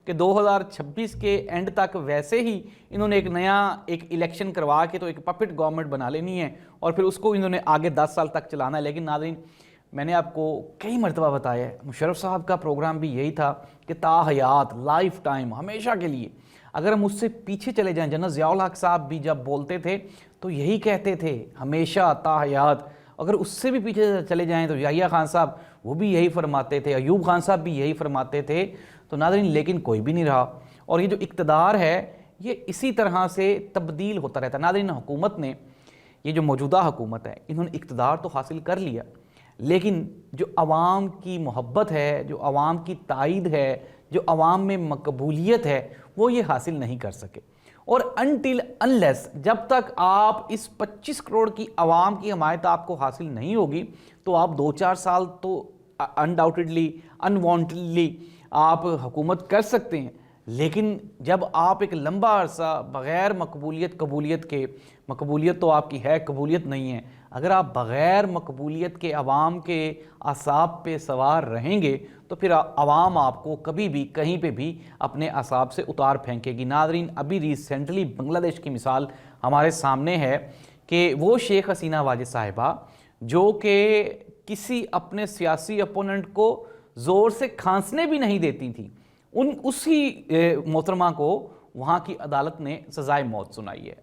کہ 2026 کے اینڈ تک ویسے ہی انہوں نے ایک الیکشن کروا کے تو ایک پپٹ گورنمنٹ بنا لینی ہے اور پھر اس کو انہوں نے آگے 10 سال تک چلانا ہے۔ لیکن ناظرین، میں نے آپ کو کئی مرتبہ بتایا ہے، مشرف صاحب کا پروگرام بھی یہی تھا کہ تا حیات، لائف ٹائم، ہمیشہ کے لیے۔ اگر ہم اس سے پیچھے چلے جائیں، جنرل ضیاء الحق صاحب بھی جب بولتے تھے تو یہی کہتے تھے، ہمیشہ تا حیات۔ اگر اس سے بھی پیچھے چلے جائیں تو یحییٰ خان صاحب وہ بھی یہی فرماتے تھے، ایوب خان صاحب بھی یہی فرماتے تھے۔ تو ناظرین، لیکن کوئی بھی نہیں رہا، اور یہ جو اقتدار ہے یہ اسی طرح سے تبدیل ہوتا رہتا ہے۔ ناظرین، حکومت نے، یہ جو موجودہ حکومت ہے، انہوں نے اقتدار تو حاصل کر لیا، لیکن جو عوام کی محبت ہے، جو عوام کی تائید ہے، جو عوام میں مقبولیت ہے، وہ یہ حاصل نہیں کر سکے۔ اور انٹل انلیس، جب تک آپ اس 25 کروڑ کی عوام کی حمایت آپ کو حاصل نہیں ہوگی تو آپ 2-4 سال تو انڈاؤٹڈلی، انوانٹڈلی آپ حکومت کر سکتے ہیں، لیکن جب آپ ایک لمبا عرصہ بغیر قبولیت کے، مقبولیت تو آپ کی ہے، قبولیت نہیں ہے، اگر آپ بغیر مقبولیت کے عوام کے اعصاب پہ سوار رہیں گے تو پھر عوام آپ کو کبھی بھی کہیں پہ بھی اپنے اعصاب سے اتار پھینکے گی۔ ناظرین، ابھی ریسنٹلی بنگلہ دیش کی مثال ہمارے سامنے ہے کہ وہ شیخ حسینہ واجد صاحبہ جو کہ کسی اپنے سیاسی اپوننٹ کو زور سے کھانسنے بھی نہیں دیتی تھی، اسی محترمہ کو وہاں کی عدالت نے سزائے موت سنائی ہے۔